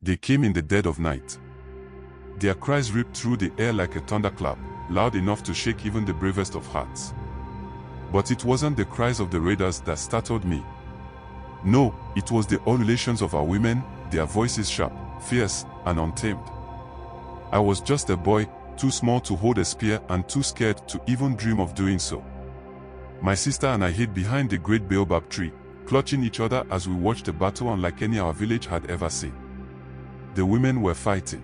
They came in the dead of night. Their cries ripped through the air like a thunderclap, loud enough to shake even the bravest of hearts. But it wasn't the cries of the raiders that startled me. No, it was the ululations of our women, their voices sharp, fierce, and untamed. I was just a boy, too small to hold a spear and too scared to even dream of doing so. My sister and I hid behind the great baobab tree, clutching each other as we watched a battle unlike any our village had ever seen. The women were fighting.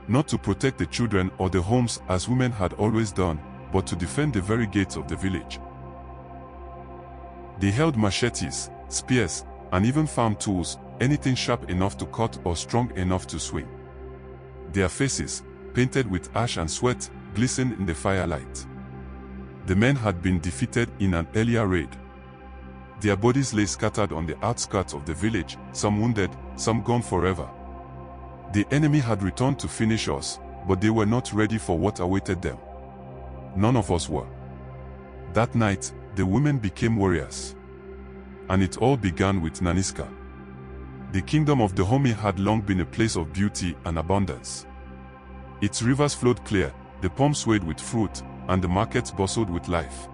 Not to protect the children or the homes as women had always done, but to defend the very gates of the village. They held machetes, spears, and even farm tools, anything sharp enough to cut or strong enough to swing. Their faces, painted with ash and sweat, glistened in the firelight. The men had been defeated in an earlier raid. Their bodies lay scattered on the outskirts of the village, some wounded, some gone forever. The enemy had returned to finish us, but they were not ready for what awaited them. None of us were. That night, the women became warriors. And it all began with Nanisca. The kingdom of Dahomey had long been a place of beauty and abundance. Its rivers flowed clear, the palms swayed with fruit, and the markets bustled with life.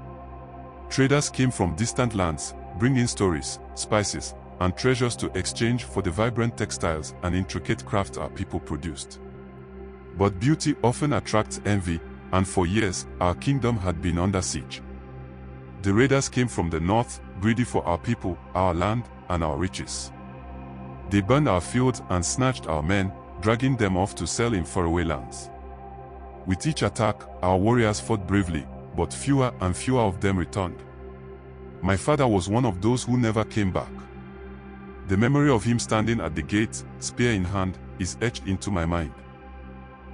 Traders came from distant lands, bringing stories, spices, and treasures to exchange for the vibrant textiles and intricate crafts our people produced. But beauty often attracts envy, and for years, our kingdom had been under siege. The raiders came from the north, greedy for our people, our land, and our riches. They burned our fields and snatched our men, dragging them off to sell in faraway lands. With each attack, our warriors fought bravely, but fewer and fewer of them returned. My father was one of those who never came back. The memory of him standing at the gate, spear in hand, is etched into my mind.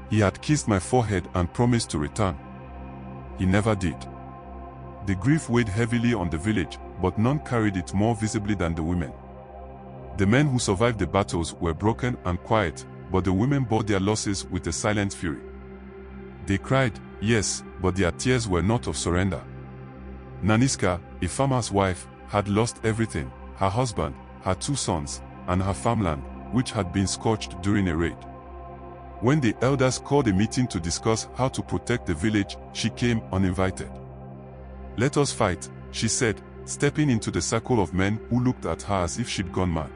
He had kissed my forehead and promised to return. He never did. The grief weighed heavily on the village, but none carried it more visibly than the women. The men who survived the battles were broken and quiet, but the women bore their losses with a silent fury. They cried, yes, but their tears were not of surrender. Nanisca, a farmer's wife, had lost everything, her husband, her 2 sons, and her farmland, which had been scorched during a raid. When the elders called a meeting to discuss how to protect the village, she came uninvited. "Let us fight," she said, stepping into the circle of men who looked at her as if she'd gone mad.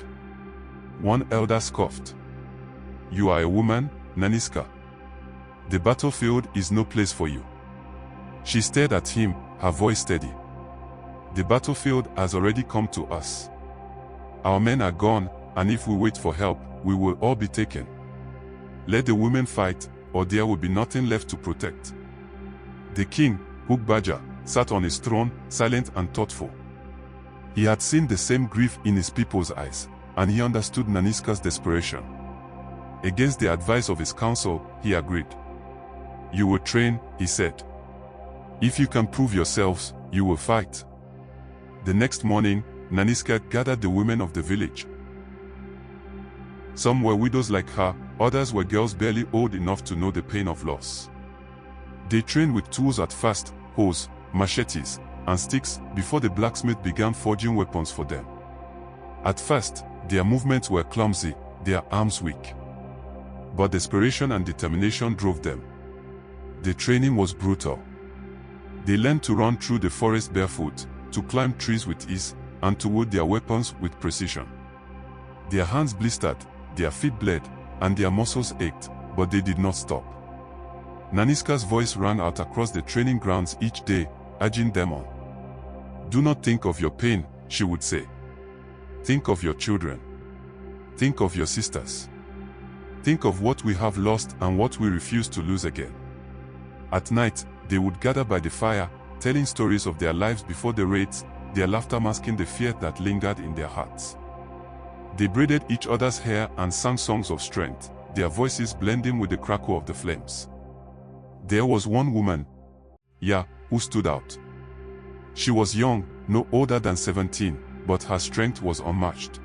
One elder scoffed. "You are a woman, Nanisca. The battlefield is no place for you." She stared at him, her voice steady. "The battlefield has already come to us. Our men are gone, and if we wait for help, we will all be taken. Let the women fight, or there will be nothing left to protect." The king, Agogjie, sat on his throne, silent and thoughtful. He had seen the same grief in his people's eyes, and he understood Nanisca's desperation. Against the advice of his council, he agreed. "You will train," he said. "If you can prove yourselves, you will fight." The next morning, Nanisca gathered the women of the village. Some were widows like her, others were girls barely old enough to know the pain of loss. They trained with tools at first, hoes, machetes, and sticks, before the blacksmith began forging weapons for them. At first, their movements were clumsy, their arms weak. But desperation and determination drove them. The training was brutal. They learned to run through the forest barefoot, to climb trees with ease, and to wield their weapons with precision. Their hands blistered, their feet bled, and their muscles ached, but they did not stop. Nanisca's voice rang out across the training grounds each day, urging them on. "Do not think of your pain," she would say. "Think of your children. Think of your sisters. Think of what we have lost and what we refuse to lose again." At night, they would gather by the fire, telling stories of their lives before the raids, their laughter masking the fear that lingered in their hearts. They braided each other's hair and sang songs of strength, their voices blending with the crackle of the flames. There was one woman, who stood out. She was young, no older than 17, but her strength was unmatched.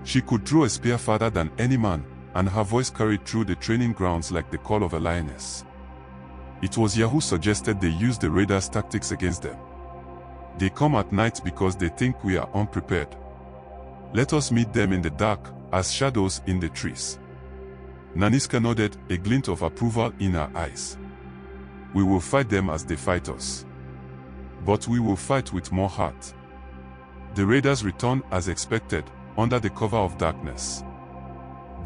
She could throw a spear farther than any man, and her voice carried through the training grounds like the call of a lioness. It was who suggested they use the raiders' tactics against them. "They come at night because they think we are unprepared. Let us meet them in the dark, as shadows in the trees. Nanisca nodded, a glint of approval in her eyes. We will fight them as they fight us. But we will fight with more heart. The raiders returned as expected, under the cover of darkness.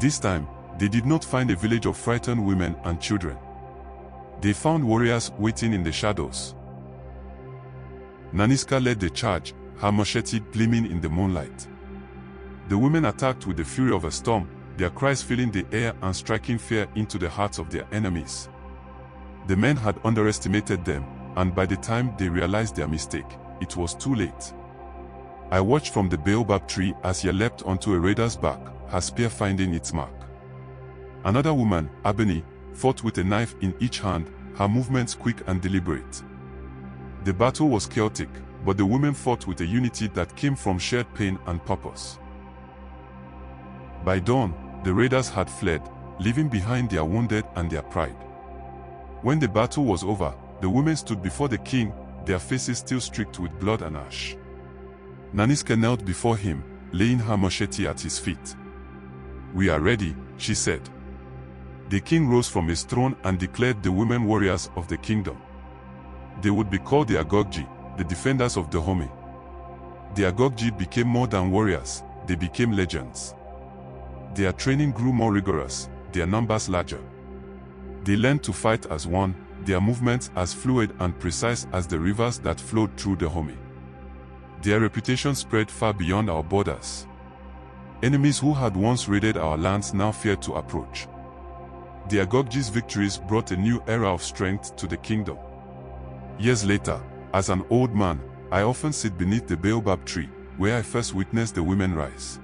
This time, they did not find a village of frightened women and children. They found warriors waiting in the shadows. Nanisca led the charge, her machete gleaming in the moonlight. The women attacked with the fury of a storm, their cries filling the air and striking fear into the hearts of their enemies. The men had underestimated them, and by the time they realized their mistake, it was too late. I watched from the baobab tree as he leapt onto a raider's back, her spear finding its mark. Another woman, Agogjie, fought with a knife in each hand, her movements quick and deliberate. The battle was chaotic, but the women fought with a unity that came from shared pain and purpose. By dawn, the raiders had fled, leaving behind their wounded and their pride. When the battle was over, the women stood before the king, their faces still streaked with blood and ash. Nanisca knelt before him, laying her machete at his feet. "We are ready," she said. The king rose from his throne and declared the women warriors of the kingdom. They would be called the Agogjie, the defenders of Dahomey. The Agogjie became more than warriors, they became legends. Their training grew more rigorous, their numbers larger. They learned to fight as one, their movements as fluid and precise as the rivers that flowed through Dahomey. Their reputation spread far beyond our borders. Enemies who had once raided our lands now feared to approach. The Agogjie's victories brought a new era of strength to the kingdom. Years later, as an old man, I often sit beneath the baobab tree, where I first witnessed the women rise.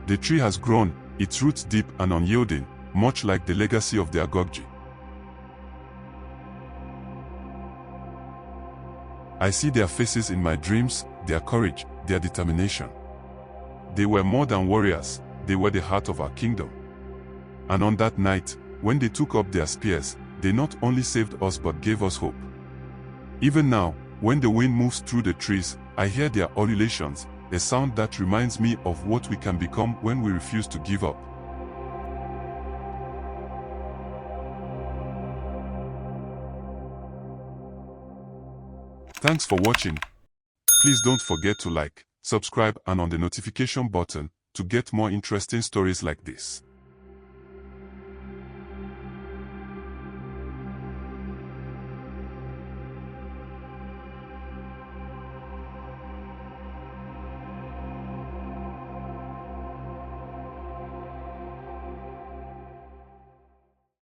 The tree has grown, its roots deep and unyielding, much like the legacy of the Agogjie. I see their faces in my dreams, their courage, their determination. They were more than warriors, they were the heart of our kingdom. And on that night, when they took up their spears, they not only saved us but gave us hope. Even now, when the wind moves through the trees, I hear their ululations, a sound that reminds me of what we can become when we refuse to give up. Thanks for watching. Please don't forget to like, subscribe and on the notification button to get more interesting stories like this.